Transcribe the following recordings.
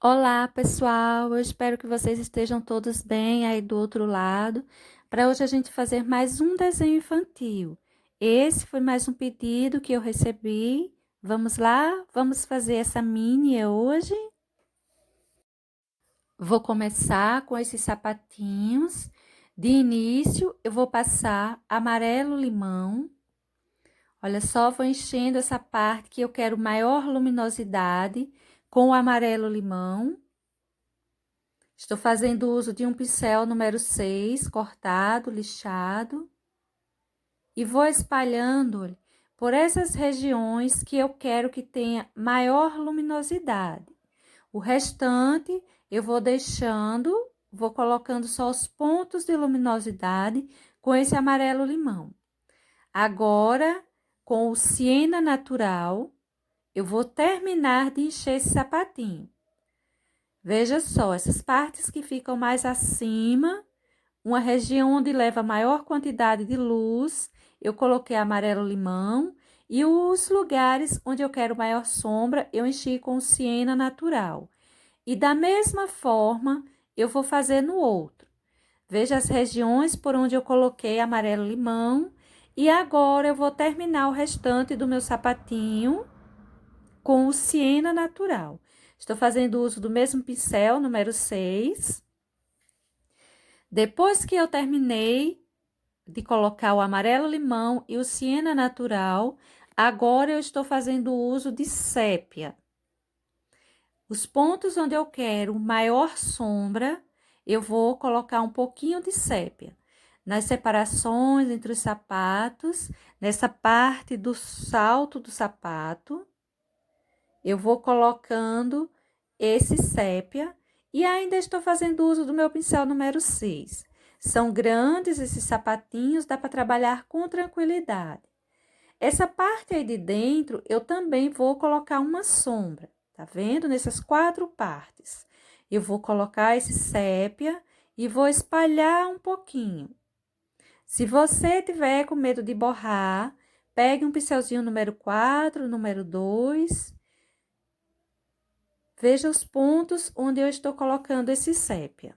Olá, pessoal. Eu espero que vocês estejam todos bem aí do outro lado. Para hoje a gente fazer mais um desenho infantil. Esse foi mais um pedido que eu recebi. Vamos lá? Vamos fazer essa mini hoje. Vou começar com esses sapatinhos. De início, eu vou passar amarelo-limão. Olha só, vou enchendo essa parte que eu quero maior luminosidade com o amarelo-limão. Estou fazendo uso de um pincel número 6, cortado, lixado, e vou espalhando por essas regiões que eu quero que tenha maior luminosidade. O restante eu vou deixando, vou colocando só os pontos de luminosidade com esse amarelo-limão. Agora, com o siena natural, eu vou terminar de encher esse sapatinho. Veja só, essas partes que ficam mais acima, uma região onde leva maior quantidade de luz, eu coloquei amarelo-limão, e os lugares onde eu quero maior sombra, eu enchi com siena natural. E da mesma forma, eu vou fazer no outro. Veja as regiões por onde eu coloquei amarelo-limão, e agora eu vou terminar o restante do meu sapatinho com o siena natural. Estou fazendo uso do mesmo pincel, número 6. Depois que eu terminei de colocar o amarelo-limão e o siena natural, agora eu estou fazendo uso de sépia. Os pontos onde eu quero maior sombra, eu vou colocar um pouquinho de sépia. Nas separações entre os sapatos, nessa parte do salto do sapato, eu vou colocando esse sépia e ainda estou fazendo uso do meu pincel número 6. São grandes esses sapatinhos, dá para trabalhar com tranquilidade. Essa parte aí de dentro, eu também vou colocar uma sombra, tá vendo? Nessas 4 partes. Eu vou colocar esse sépia e vou espalhar um pouquinho. Se você tiver com medo de borrar, pegue um pincelzinho número 4, número 2. Veja os pontos onde eu estou colocando esse sépia.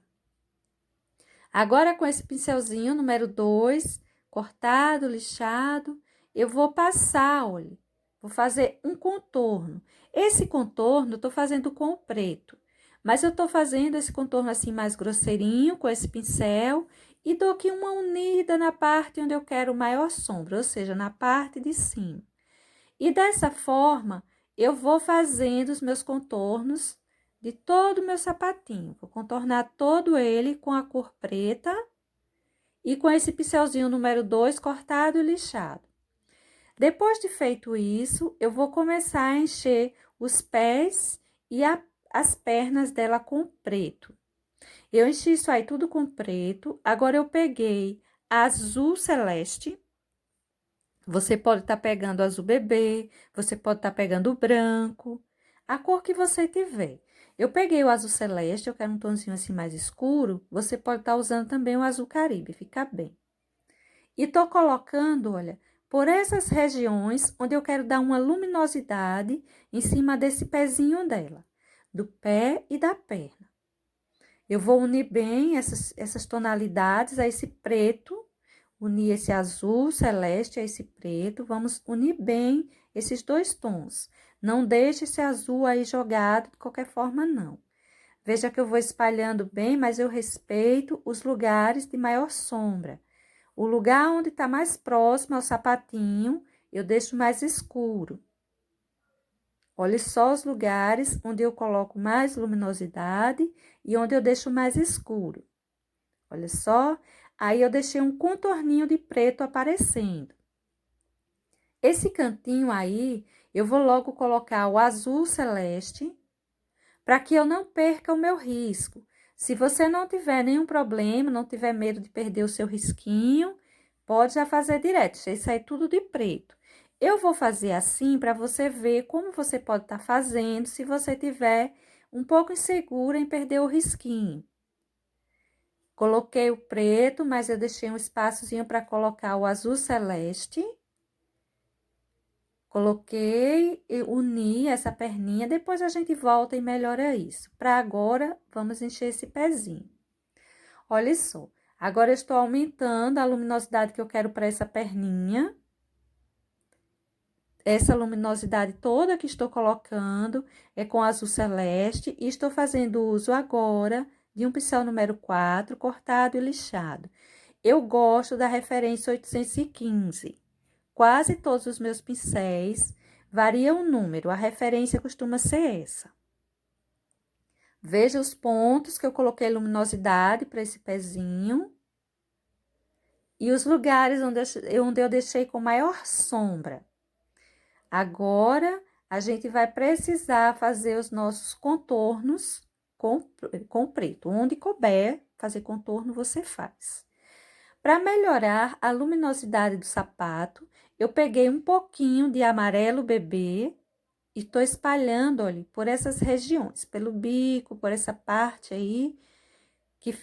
Agora, com esse pincelzinho número 2, cortado, lixado, eu vou passar, olha, vou fazer um contorno. Esse contorno eu tô fazendo com o preto, mas eu tô fazendo esse contorno assim mais grosseirinho com esse pincel e dou aqui uma unida na parte onde eu quero maior sombra, ou seja, na parte de cima. E dessa forma, eu vou fazendo os meus contornos de todo o meu sapatinho. Vou contornar todo ele com a cor preta e com esse pincelzinho número 2 cortado e lixado. Depois de feito isso, eu vou começar a encher os pés e as pernas dela com preto. Eu enchi isso aí tudo com preto. Agora, eu peguei azul celeste. Você pode estar pegando azul bebê, você pode estar pegando o branco, a cor que você tiver. Eu peguei o azul celeste, eu quero um tonzinho assim mais escuro, você pode estar usando também o azul caribe, fica bem. E tô colocando, olha, por essas regiões onde eu quero dar uma luminosidade em cima desse pezinho dela, do pé e da perna. Eu vou unir bem essas tonalidades a esse preto, unir esse azul celeste a esse preto, vamos unir bem esses 2 tons. Não deixe esse azul aí jogado de qualquer forma, não. Veja que eu vou espalhando bem, mas eu respeito os lugares de maior sombra. O lugar onde está mais próximo ao sapatinho, eu deixo mais escuro. Olhe só os lugares onde eu coloco mais luminosidade e onde eu deixo mais escuro. Olha só, aí eu deixei um contorninho de preto aparecendo. Esse cantinho aí, eu vou logo colocar o azul celeste, para que eu não perca o meu risco. Se você não tiver nenhum problema, não tiver medo de perder o seu risquinho, pode já fazer direto, isso aí tudo de preto. Eu vou fazer assim para você ver como você pode estar fazendo se você tiver um pouco insegura em perder o risquinho. Coloquei o preto, mas eu deixei um espaçozinho para colocar o azul celeste. Coloquei e uni essa perninha, depois a gente volta e melhora isso. Para agora, vamos encher esse pezinho. Olha só, agora eu estou aumentando a luminosidade que eu quero para essa perninha. Essa luminosidade toda que estou colocando é com azul celeste e estou fazendo uso agora de um pincel número 4, cortado e lixado. Eu gosto da referência 815. Quase todos os meus pincéis variam o número, a referência costuma ser essa. Veja os pontos que eu coloquei luminosidade para esse pezinho. E os lugares onde eu deixei com maior sombra. Agora, a gente vai precisar fazer os nossos contornos com preto. Onde couber fazer contorno, você faz. Para melhorar a luminosidade do sapato, eu peguei um pouquinho de amarelo bebê e estou espalhando, olha, por essas regiões, pelo bico, por essa parte aí, que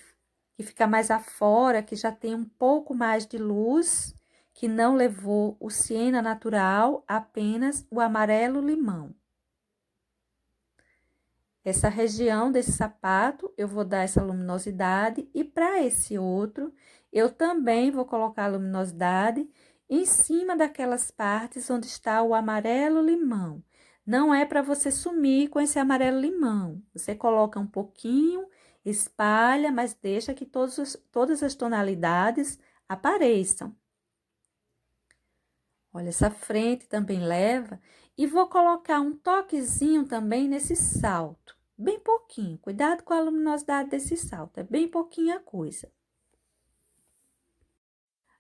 fica mais afora, que já tem um pouco mais de luz, que não levou o siena natural, apenas o amarelo limão. Essa região desse sapato, eu vou dar essa luminosidade, e para esse outro, eu também vou colocar a luminosidade em cima daquelas partes onde está o amarelo limão. Não é para você sumir com esse amarelo limão. Você coloca um pouquinho, espalha, mas deixa que todas as tonalidades apareçam. Olha, essa frente também leva. E vou colocar um toquezinho também nesse salto. Bem pouquinho. Cuidado com a luminosidade desse salto. É bem pouquinha coisa.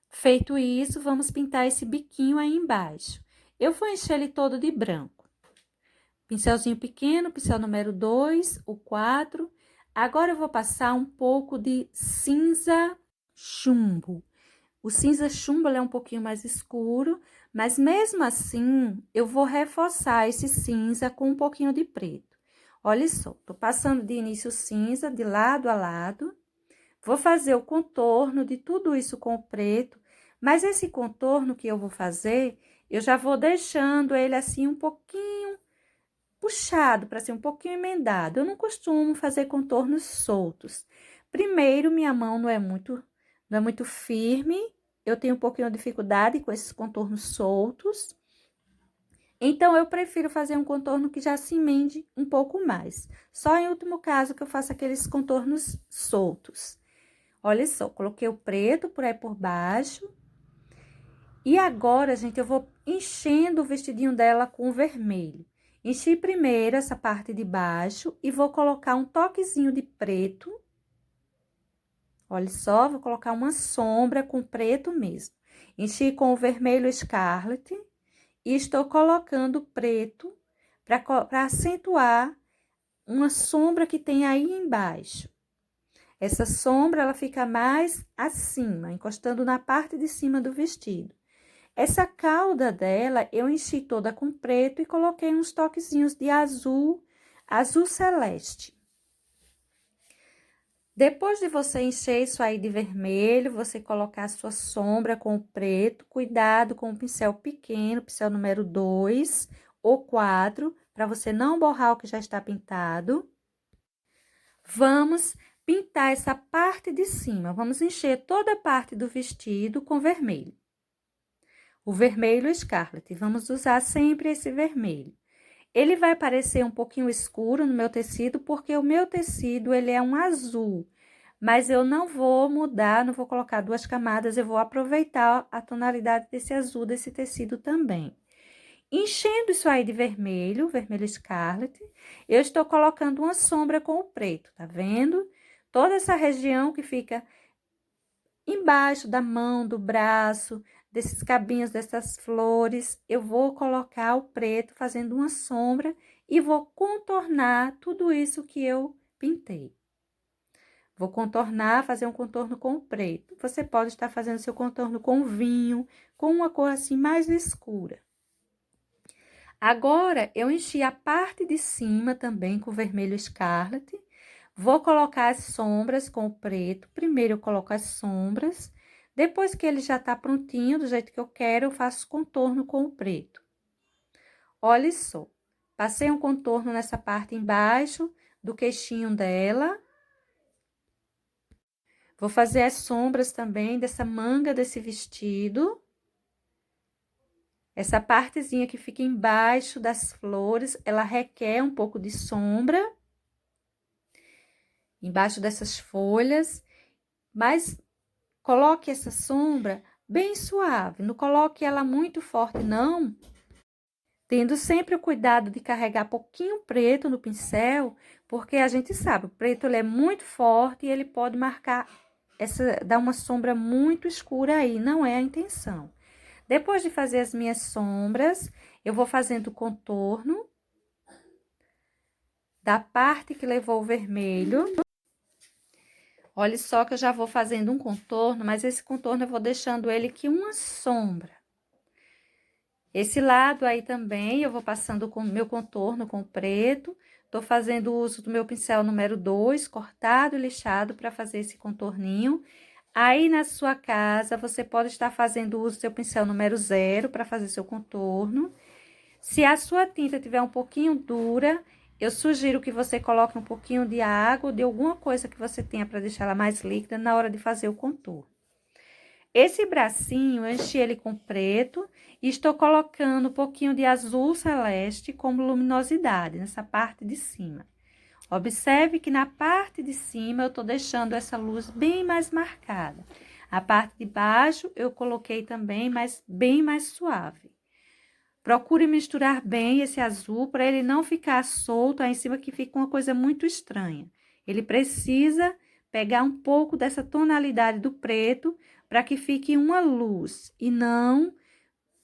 Feito isso, vamos pintar esse biquinho aí embaixo. Eu vou encher ele todo de branco. Pincelzinho pequeno, pincel número 2, o 4. Agora, eu vou passar um pouco de cinza chumbo. O cinza chumbo é um pouquinho mais escuro, mas mesmo assim, eu vou reforçar esse cinza com um pouquinho de preto. Olha só, tô passando de início cinza, de lado a lado. Vou fazer o contorno de tudo isso com o preto, mas esse contorno que eu vou fazer, eu já vou deixando ele assim um pouquinho puxado, para ser um pouquinho emendado. Eu não costumo fazer contornos soltos. Primeiro, minha mão não é muito firme, eu tenho um pouquinho de dificuldade com esses contornos soltos. Então, eu prefiro fazer um contorno que já se emende um pouco mais. Só em último caso que eu faço aqueles contornos soltos. Olha só, coloquei o preto por aí por baixo. E agora, gente, eu vou enchendo o vestidinho dela com o vermelho. Enchi primeiro essa parte de baixo e vou colocar um toquezinho de preto. Olha só, vou colocar uma sombra com preto mesmo. Enchi com o vermelho Scarlet e estou colocando preto para acentuar uma sombra que tem aí embaixo. Essa sombra, ela fica mais acima, encostando na parte de cima do vestido. Essa cauda dela, eu enchi toda com preto e coloquei uns toquezinhos de azul, azul celeste. Depois de você encher isso aí de vermelho, você colocar a sua sombra com o preto, cuidado com o pincel pequeno, pincel número 2 ou 4, para você não borrar o que já está pintado. Vamos pintar essa parte de cima, vamos encher toda a parte do vestido com vermelho. O vermelho Scarlet, vamos usar sempre esse vermelho. Ele vai parecer um pouquinho escuro no meu tecido, porque o meu tecido, ele é um azul. Mas eu não vou mudar, não vou colocar duas camadas, eu vou aproveitar a tonalidade desse azul, desse tecido também. Enchendo isso aí de vermelho, vermelho Scarlet, eu estou colocando uma sombra com o preto, tá vendo? Toda essa região que fica embaixo da mão, do braço, desses cabinhos, dessas flores, eu vou colocar o preto fazendo uma sombra e vou contornar tudo isso que eu pintei. Vou contornar, fazer um contorno com o preto. Você pode estar fazendo seu contorno com vinho, com uma cor assim mais escura. Agora, eu enchi a parte de cima também com vermelho Scarlet. Vou colocar as sombras com o preto. Primeiro, eu coloco as sombras. Depois que ele já tá prontinho, do jeito que eu quero, eu faço contorno com o preto. Olha só, passei um contorno nessa parte embaixo do queixinho dela. Vou fazer as sombras também dessa manga desse vestido. Essa partezinha que fica embaixo das flores, ela requer um pouco de sombra. Embaixo dessas folhas, mas coloque essa sombra bem suave, não coloque ela muito forte, não. Tendo sempre o cuidado de carregar pouquinho preto no pincel, porque a gente sabe, o preto ele é muito forte e ele pode marcar, dar uma sombra muito escura aí, não é a intenção. Depois de fazer as minhas sombras, eu vou fazendo o contorno da parte que levou o vermelho. Olha só que eu já vou fazendo um contorno, mas esse contorno eu vou deixando ele aqui uma sombra. Esse lado aí também eu vou passando com meu contorno com preto. Tô fazendo uso do meu pincel número 2, cortado e lixado para fazer esse contorninho. Aí, na sua casa, você pode estar fazendo uso do seu pincel número 0 para fazer seu contorno. Se a sua tinta tiver um pouquinho dura, eu sugiro que você coloque um pouquinho de água ou de alguma coisa que você tenha para deixar ela mais líquida na hora de fazer o contorno. Esse bracinho, eu enchi ele com preto e estou colocando um pouquinho de azul celeste como luminosidade nessa parte de cima. Observe que na parte de cima eu tô deixando essa luz bem mais marcada. A parte de baixo eu coloquei também, mas bem mais suave. Procure misturar bem esse azul para ele não ficar solto aí em cima, que fica uma coisa muito estranha. Ele precisa pegar um pouco dessa tonalidade do preto para que fique uma luz e não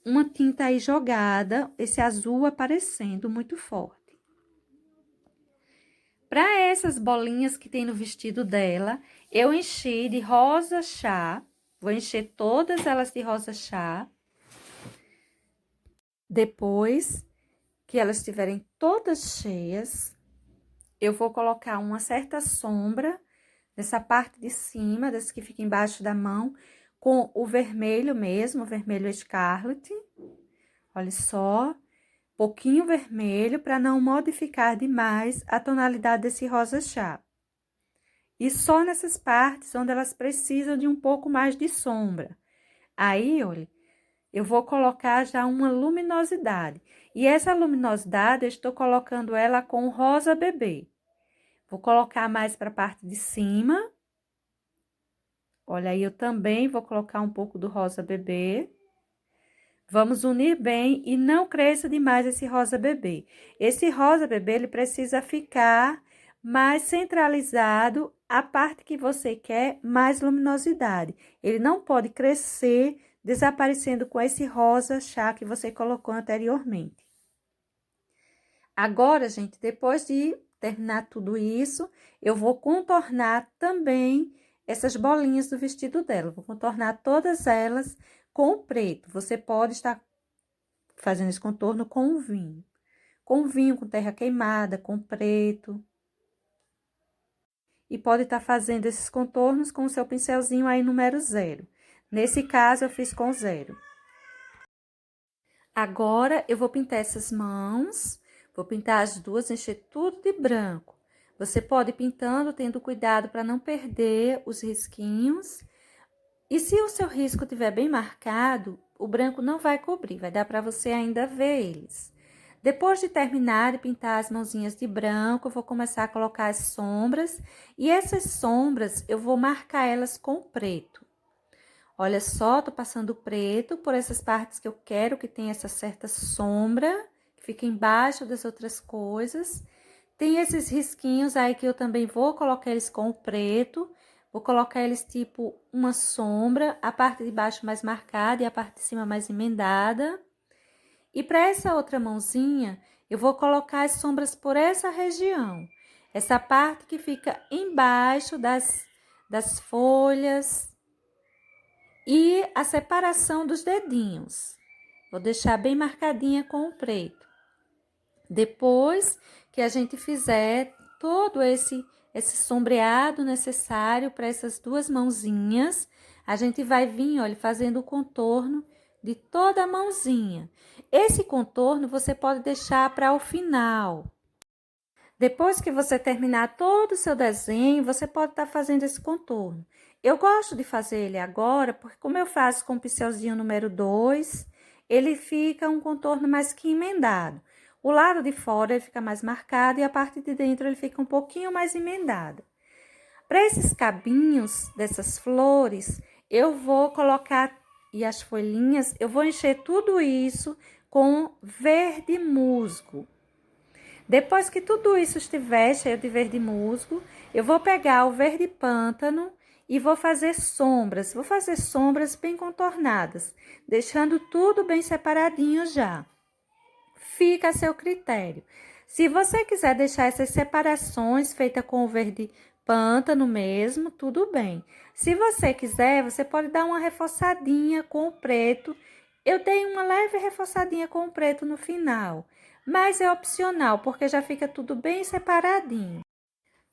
uma tinta aí jogada, esse azul aparecendo muito forte. Para essas bolinhas que tem no vestido dela, eu enchi de rosa chá. Vou encher todas elas de rosa chá. Depois que elas estiverem todas cheias, eu vou colocar uma certa sombra nessa parte de cima, desse que fica embaixo da mão, com o vermelho mesmo, o vermelho Scarlet. Olha só. Pouquinho vermelho para não modificar demais a tonalidade desse rosa chá. E só nessas partes onde elas precisam de um pouco mais de sombra. Aí, olha, eu vou colocar já uma luminosidade. E essa luminosidade, eu estou colocando ela com rosa bebê. Vou colocar mais para a parte de cima. Olha aí, eu também vou colocar um pouco do rosa bebê. Vamos unir bem e não cresça demais esse rosa bebê. Esse rosa bebê, ele precisa ficar mais centralizado, a parte que você quer, mais luminosidade. Ele não pode crescer desaparecendo com esse rosa chá que você colocou anteriormente. Agora, gente, depois de terminar tudo isso, eu vou contornar também essas bolinhas do vestido dela. Vou contornar todas elas com o preto. Você pode estar fazendo esse contorno com o vinho. Com vinho, com terra queimada, com preto. E pode estar fazendo esses contornos com o seu pincelzinho aí número 0. Nesse caso, eu fiz com 0. Agora, eu vou pintar essas mãos. Vou pintar as duas, encher tudo de branco. Você pode ir pintando, tendo cuidado para não perder os risquinhos. E se o seu risco estiver bem marcado, o branco não vai cobrir, vai dar para você ainda ver eles. Depois de terminar de pintar as mãozinhas de branco, eu vou começar a colocar as sombras. E essas sombras, eu vou marcar elas com preto. Olha só, tô passando preto por essas partes que eu quero que tenha essa certa sombra, que fica embaixo das outras coisas. Tem esses risquinhos aí que eu também vou colocar eles com o preto. Vou colocar eles tipo uma sombra, a parte de baixo mais marcada e a parte de cima mais emendada. E para essa outra mãozinha, eu vou colocar as sombras por essa região. Essa parte que fica embaixo das folhas e a separação dos dedinhos. Vou deixar bem marcadinha com o preto. Depois que a gente fizer todo esse sombreado necessário para essas duas mãozinhas, a gente vai vir, olha, fazendo o contorno de toda a mãozinha. Esse contorno você pode deixar para o final. Depois que você terminar todo o seu desenho, você pode estar fazendo esse contorno. Eu gosto de fazer ele agora, porque como eu faço com o pincelzinho número 2, ele fica um contorno mais que emendado. O lado de fora ele fica mais marcado e a parte de dentro ele fica um pouquinho mais emendado. Para esses cabinhos dessas flores, eu vou colocar, e as folhinhas, eu vou encher tudo isso com verde musgo. Depois que tudo isso estiver cheio de verde musgo, eu vou pegar o verde pântano e vou fazer sombras. Vou fazer sombras bem contornadas, deixando tudo bem separadinho já. Fica a seu critério. Se você quiser deixar essas separações feitas com o verde pântano mesmo, tudo bem. Se você quiser, você pode dar uma reforçadinha com o preto. Eu dei uma leve reforçadinha com o preto no final, mas é opcional, porque já fica tudo bem separadinho.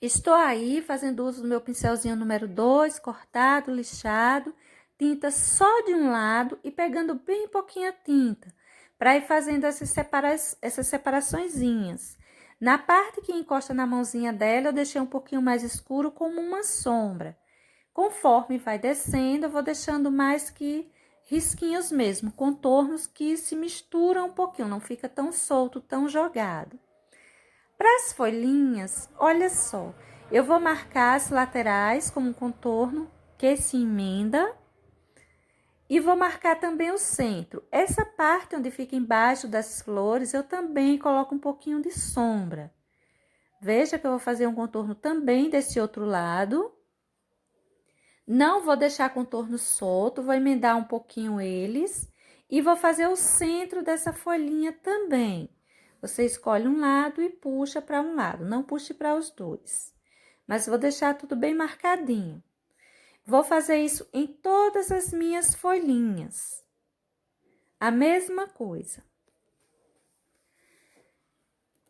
Estou aí fazendo uso do meu pincelzinho número 2, cortado, lixado, tinta só de um lado e pegando bem pouquinha tinta, para ir fazendo essas separaçõezinhas. Na parte que encosta na mãozinha dela, eu deixei um pouquinho mais escuro como uma sombra. Conforme vai descendo, eu vou deixando mais que risquinhos mesmo, contornos que se misturam um pouquinho, não fica tão solto, tão jogado. Para as folhinhas, olha só, eu vou marcar as laterais como um contorno que se emenda e vou marcar também o centro. Essa parte onde fica embaixo das flores, eu também coloco um pouquinho de sombra. Veja que eu vou fazer um contorno também desse outro lado. Não vou deixar contorno solto, vou emendar um pouquinho eles e vou fazer o centro dessa folhinha também. Você escolhe um lado e puxa para um lado, não puxe para os dois. Mas vou deixar tudo bem marcadinho. Vou fazer isso em todas as minhas folhinhas. A mesma coisa.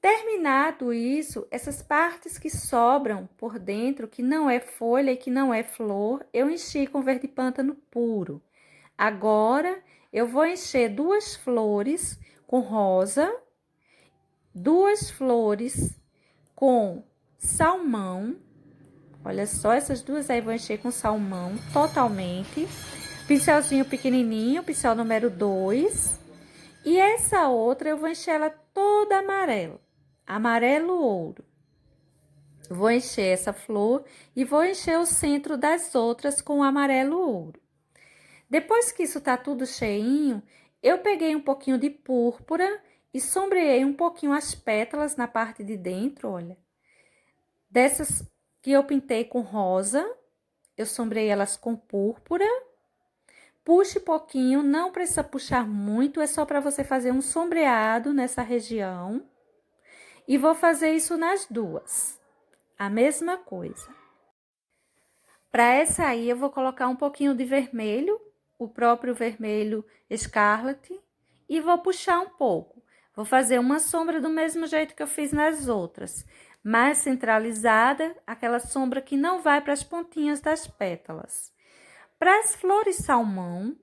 Terminado isso, essas partes que sobram por dentro, que não é folha e que não é flor, eu enchi com verde pântano puro. Agora, eu vou encher 2 flores com rosa, 2 flores com salmão. Olha só, essas duas aí vou encher com salmão totalmente. Pincelzinho pequenininho, pincel número 2. E essa outra eu vou encher ela toda amarela, amarelo ouro. Vou encher essa flor e vou encher o centro das outras com amarelo ouro. Depois que isso tá tudo cheinho, eu peguei um pouquinho de púrpura e sombreei um pouquinho as pétalas na parte de dentro, olha. Dessas que eu pintei com rosa, eu sombreei elas com púrpura. Puxe pouquinho, não precisa puxar muito, é só para você fazer um sombreado nessa região. E vou fazer isso nas duas, a mesma coisa. Para essa aí, eu vou colocar um pouquinho de vermelho, o próprio vermelho Scarlet, e vou puxar um pouco. Vou fazer uma sombra do mesmo jeito que eu fiz nas outras, mais centralizada, aquela sombra que não vai para as pontinhas das pétalas. Para as flores salmão,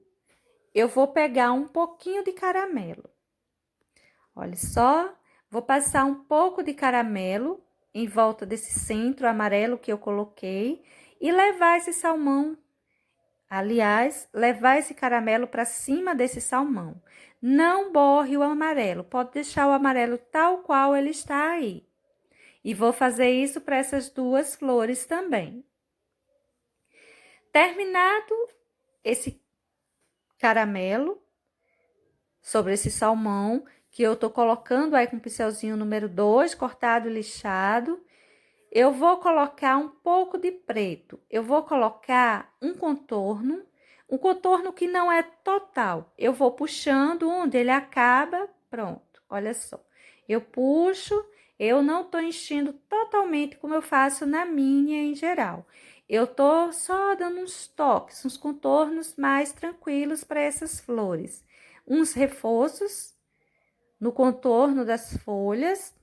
eu vou pegar um pouquinho de caramelo. Olha só, vou passar um pouco de caramelo em volta desse centro amarelo que eu coloquei e levar esse salmão, aliás, levar esse caramelo para cima desse salmão. Não borre o amarelo, pode deixar o amarelo tal qual ele está aí. E vou fazer isso para essas 2 flores também. Terminado esse caramelo sobre esse salmão, que eu tô colocando aí com o pincelzinho número 2, cortado e lixado, eu vou colocar um pouco de preto. Eu vou colocar um contorno que não é total. Eu vou puxando onde ele acaba, pronto, olha só. Eu puxo, eu não tô enchendo totalmente como eu faço na minha em geral. Eu tô só dando uns toques, uns contornos mais tranquilos para essas flores. Uns reforços no contorno das folhas.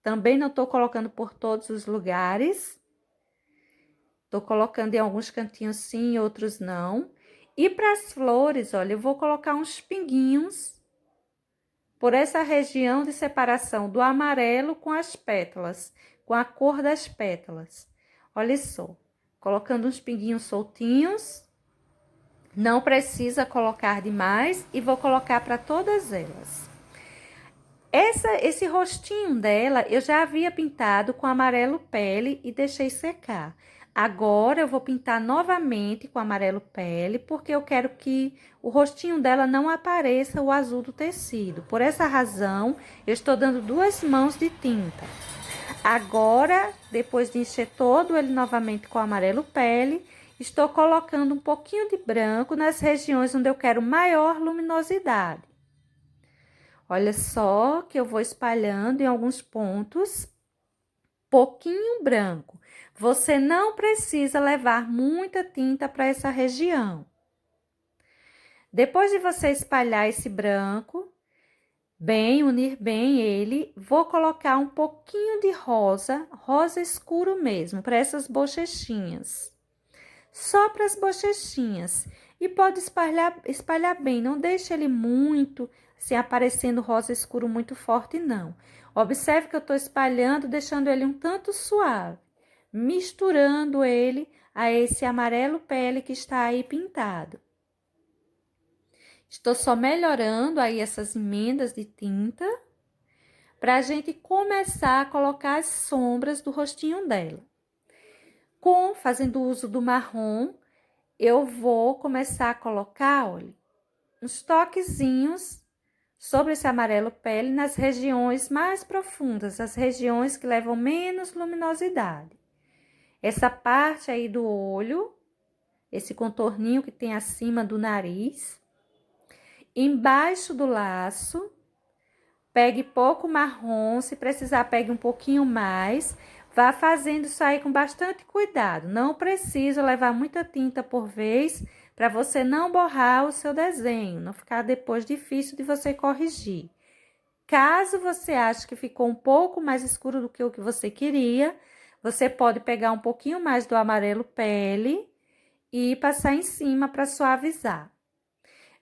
Também não tô colocando por todos os lugares. Tô colocando em alguns cantinhos sim, outros não. E para as flores, olha, eu vou colocar uns pinguinhos por essa região de separação do amarelo com as pétalas, com a cor das pétalas. Olha só, colocando uns pinguinhos soltinhos. Não precisa colocar demais e vou colocar para todas elas. Esse rostinho dela eu já havia pintado com amarelo pele e deixei secar. Agora eu vou pintar novamente com amarelo pele, porque eu quero que o rostinho dela não apareça o azul do tecido. Por essa razão, eu estou dando 2 mãos de tinta. Agora, depois de encher todo ele novamente com amarelo pele, estou colocando um pouquinho de branco nas regiões onde eu quero maior luminosidade. Olha só que eu vou espalhando em alguns pontos, pouquinho branco. Você não precisa levar muita tinta para essa região. Depois de você espalhar esse branco, unir bem ele, vou colocar um pouquinho de rosa, rosa escuro mesmo, para essas bochechinhas. Só para as bochechinhas. E pode espalhar bem, não deixe ele muito, assim, aparecendo rosa escuro muito forte, não. Observe que eu estou espalhando, deixando ele um tanto suave, misturando ele a esse amarelo pele que está aí pintado. Estou só melhorando aí essas emendas de tinta, para a gente começar a colocar as sombras do rostinho dela. Fazendo uso do marrom, eu vou começar a colocar, olha, uns toquezinhos sobre esse amarelo pele nas regiões mais profundas, as regiões que levam menos luminosidade. Essa parte aí do olho, esse contorninho que tem acima do nariz, embaixo do laço, pegue pouco marrom, se precisar pegue um pouquinho mais. Vá fazendo isso aí com bastante cuidado. Não precisa levar muita tinta por vez para você não borrar o seu desenho, não ficar depois difícil de você corrigir. Caso você ache que ficou um pouco mais escuro do que o que você queria, você pode pegar um pouquinho mais do amarelo pele e passar em cima para suavizar.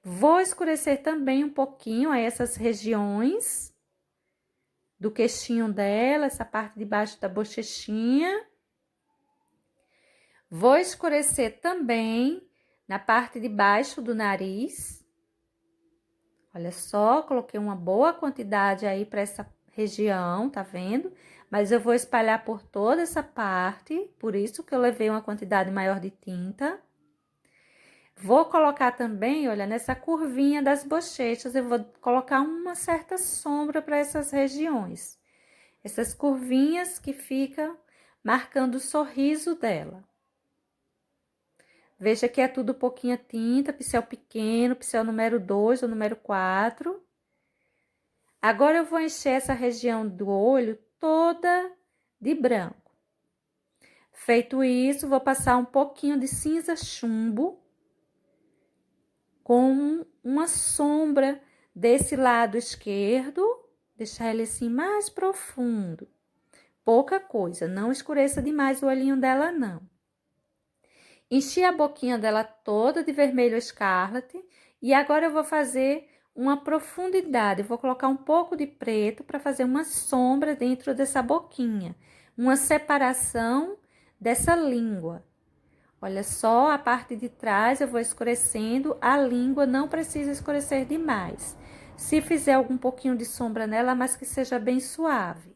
Vou escurecer também um pouquinho aí essas regiões do queixinho dela, essa parte de baixo da bochechinha. Vou escurecer também na parte de baixo do nariz. Olha só, coloquei uma boa quantidade aí para essa região, tá vendo? Mas eu vou espalhar por toda essa parte, por isso que eu levei uma quantidade maior de tinta. Vou colocar também, olha, nessa curvinha das bochechas, eu vou colocar uma certa sombra para essas regiões. Essas curvinhas que ficam marcando o sorriso dela. Veja que é tudo pouquinha tinta, pincel pequeno, pincel número 2 ou número 4. Agora, eu vou encher essa região do olho toda de branco. Feito isso, vou passar um pouquinho de cinza chumbo com uma sombra desse lado esquerdo, deixar ele assim mais profundo. Pouca coisa, não escureça demais o olhinho dela, não. Enchi a boquinha dela toda de vermelho escarlate e agora eu vou fazer uma profundidade. Eu vou colocar um pouco de preto para fazer uma sombra dentro dessa boquinha, uma separação dessa língua. Olha só, a parte de trás eu vou escurecendo, a língua não precisa escurecer demais. Se fizer algum pouquinho de sombra nela, mas que seja bem suave.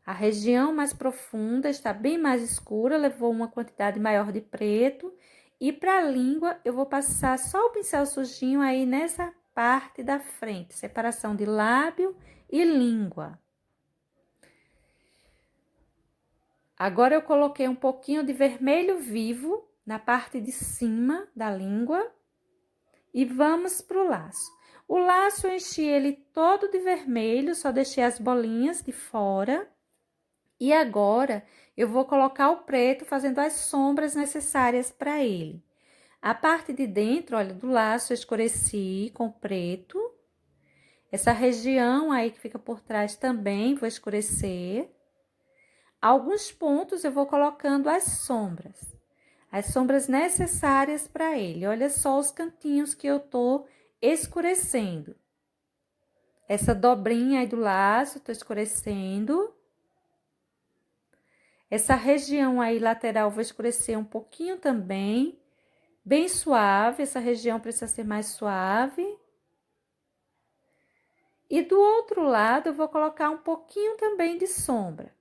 A região mais profunda está bem mais escura, levou uma quantidade maior de preto. E para a língua, eu vou passar só o pincel sujinho aí nessa parte da frente, separação de lábio e língua. Agora, eu coloquei um pouquinho de vermelho vivo na parte de cima da língua e vamos para o laço. O laço eu enchi ele todo de vermelho, só deixei as bolinhas de fora. E agora, eu vou colocar o preto fazendo as sombras necessárias para ele. A parte de dentro, olha, do laço eu escureci com preto. Essa região aí que fica por trás também vou escurecer. Alguns pontos eu vou colocando as sombras. as sombras necessárias para ele. Olha só os cantinhos que eu tô escurecendo. Essa dobrinha aí do laço, tô escurecendo. Essa região aí lateral, vou escurecer um pouquinho também. Bem suave, essa região precisa ser mais suave. E do outro lado, eu vou colocar um pouquinho também de sombra.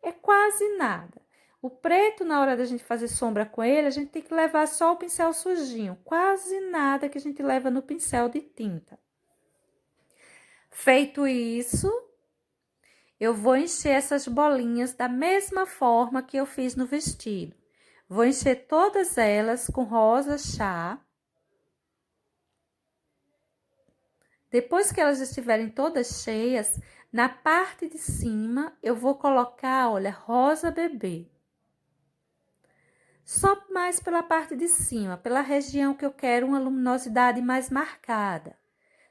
É quase nada. O preto, na hora da gente fazer sombra com ele, a gente tem que levar só o pincel sujinho. Quase nada que a gente leva no pincel de tinta. Feito isso, eu vou encher essas bolinhas da mesma forma que eu fiz no vestido. Vou encher todas elas com rosa chá. Depois que elas estiverem todas cheias, na parte de cima eu vou colocar, olha, rosa bebê. Só mais pela parte de cima, pela região que eu quero uma luminosidade mais marcada.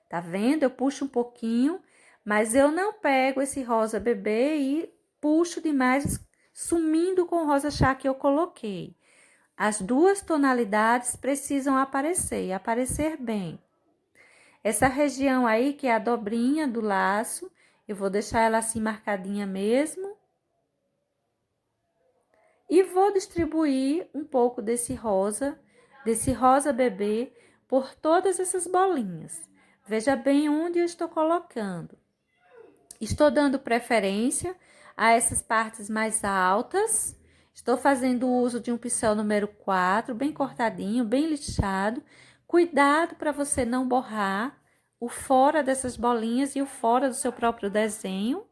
Tá vendo? Eu puxo um pouquinho, mas eu não pego esse rosa bebê e puxo demais, sumindo com o rosa chá que eu coloquei. As duas tonalidades precisam aparecer, e aparecer bem. Essa região aí, que é a dobrinha do laço, eu vou deixar ela assim marcadinha mesmo. E vou distribuir um pouco desse rosa bebê, por todas essas bolinhas. Veja bem onde eu estou colocando. Estou dando preferência a essas partes mais altas. Estou fazendo uso de um pincel número 4, bem cortadinho, bem lixado. Cuidado para você não borrar o fora dessas bolinhas e o fora do seu próprio desenho.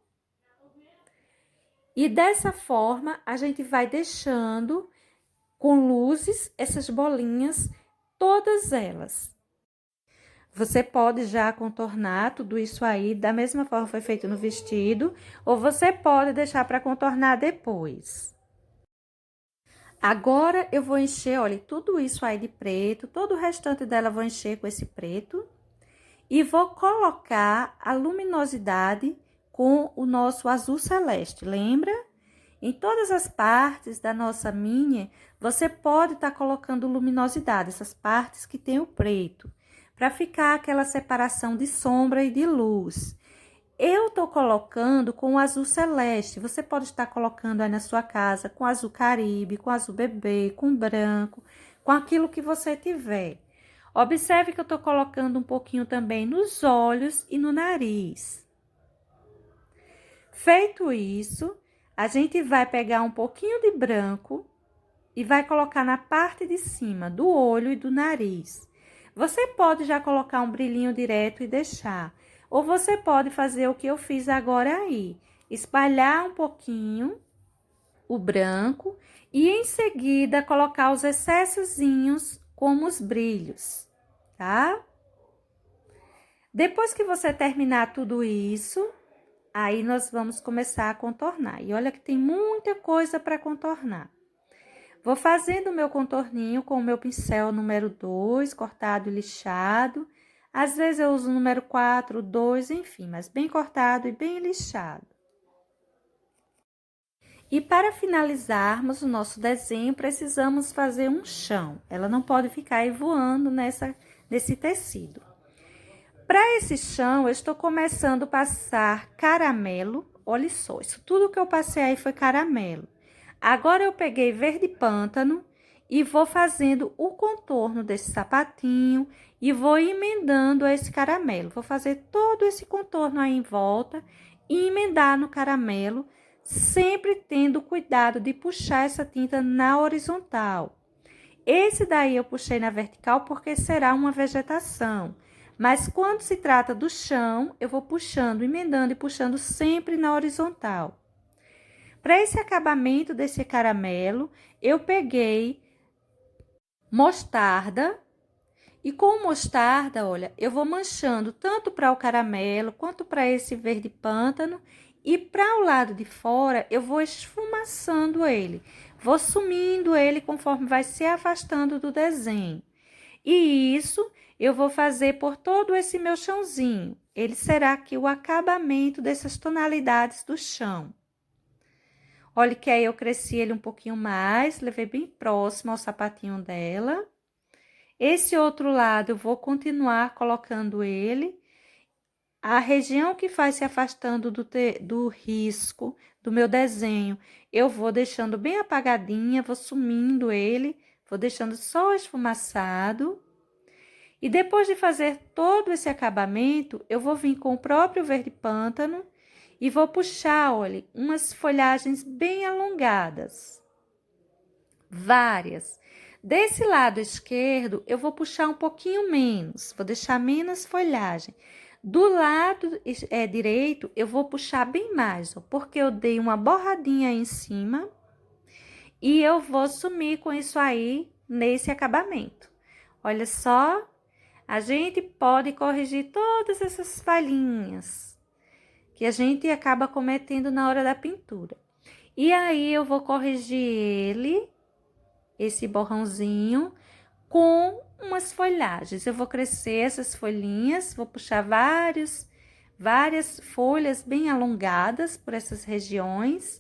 E dessa forma, a gente vai deixando com luzes essas bolinhas, todas elas. Você pode já contornar tudo isso aí da mesma forma que foi feito no vestido, ou você pode deixar para contornar depois. Agora, eu vou encher, olha, tudo isso aí de preto, todo o restante dela eu vou encher com esse preto. E vou colocar a luminosidade com o nosso azul celeste, lembra? Em todas as partes da nossa mini, você pode estar colocando luminosidade, essas partes que tem o preto, para ficar aquela separação de sombra e de luz. Eu tô colocando com o azul celeste, você pode estar colocando aí na sua casa com azul caribe, com azul bebê, com branco, com aquilo que você tiver. Observe que eu tô colocando um pouquinho também nos olhos e no nariz. Feito isso, a gente vai pegar um pouquinho de branco e vai colocar na parte de cima do olho e do nariz. Você pode já colocar um brilhinho direto e deixar. Ou você pode fazer o que eu fiz agora aí. Espalhar um pouquinho o branco e em seguida colocar os excessozinhos como os brilhos, tá? Depois que você terminar tudo isso, aí nós vamos começar a contornar. E olha que tem muita coisa para contornar. Vou fazendo o meu contorninho com o meu pincel número 2, cortado e lixado. Às vezes eu uso o número 4, 2, enfim, mas bem cortado e bem lixado. E para finalizarmos o nosso desenho, precisamos fazer um chão. Ela não pode ficar aí voando nesse tecido. Para esse chão, eu estou começando a passar caramelo. Olha só, isso tudo que eu passei aí foi caramelo. Agora, eu peguei verde pântano e vou fazendo o contorno desse sapatinho e vou emendando esse caramelo. Vou fazer todo esse contorno aí em volta e emendar no caramelo, sempre tendo cuidado de puxar essa tinta na horizontal. Esse daí eu puxei na vertical porque será uma vegetação. Mas quando se trata do chão, eu vou puxando, emendando e puxando sempre na horizontal. Para esse acabamento desse caramelo, eu peguei mostarda e com mostarda, olha, eu vou manchando tanto para o caramelo quanto para esse verde pântano e para o lado de fora eu vou esfumaçando ele, vou sumindo ele conforme vai se afastando do desenho. E isso eu vou fazer por todo esse meu chãozinho. Ele será aqui o acabamento dessas tonalidades do chão. Olha que aí eu cresci ele um pouquinho mais, levei bem próximo ao sapatinho dela. Esse outro lado eu vou continuar colocando ele. A região que vai se afastando do risco do meu desenho, eu vou deixando bem apagadinha, vou sumindo ele, vou deixando só esfumaçado. E depois de fazer todo esse acabamento, eu vou vir com o próprio verde pântano e vou puxar, olha, umas folhagens bem alongadas, várias. Desse lado esquerdo, eu vou puxar um pouquinho menos, vou deixar menos folhagem. Do lado direito, eu vou puxar bem mais, ó, porque eu dei uma borradinha aí em cima e eu vou sumir com isso aí nesse acabamento. Olha só, a gente pode corrigir todas essas falhinhas que a gente acaba cometendo na hora da pintura. E aí, eu vou corrigir ele, esse borrãozinho, com umas folhagens. Eu vou crescer essas folhinhas, vou puxar várias folhas bem alongadas por essas regiões.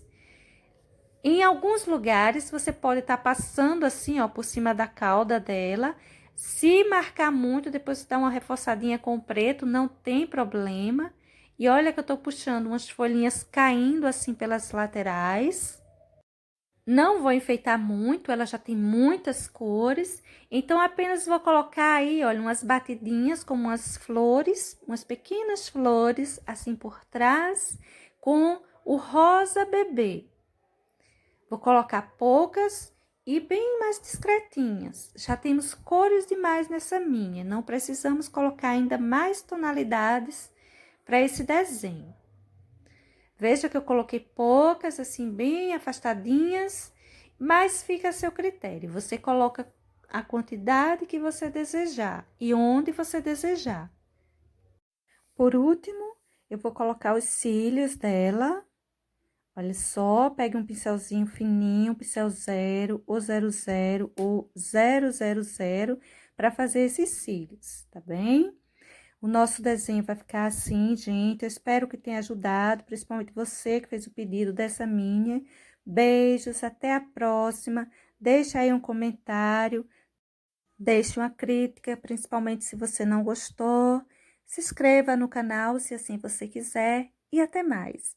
Em alguns lugares, você pode estar passando assim, ó, por cima da cauda dela. Se marcar muito, depois dá uma reforçadinha com o preto, não tem problema. E olha que eu tô puxando umas folhinhas caindo assim pelas laterais. Não vou enfeitar muito, ela já tem muitas cores. Então, apenas vou colocar aí, olha, umas batidinhas como umas flores, umas pequenas flores assim por trás, com o rosa bebê. Vou colocar poucas e bem mais discretinhas. Já temos cores demais nessa minha, não precisamos colocar ainda mais tonalidades para esse desenho. Veja que eu coloquei poucas, assim, bem afastadinhas, mas fica a seu critério. Você coloca a quantidade que você desejar e onde você desejar. Por último, eu vou colocar os cílios dela. Olha só, pegue um pincelzinho fininho, pincel 0, ou 00, ou 000, para fazer esses cílios, tá bem? O nosso desenho vai ficar assim, gente. Eu espero que tenha ajudado, principalmente você que fez o pedido dessa minha. Beijos, até a próxima. Deixa aí um comentário, deixe uma crítica, principalmente se você não gostou. Se inscreva no canal, se assim você quiser, e até mais.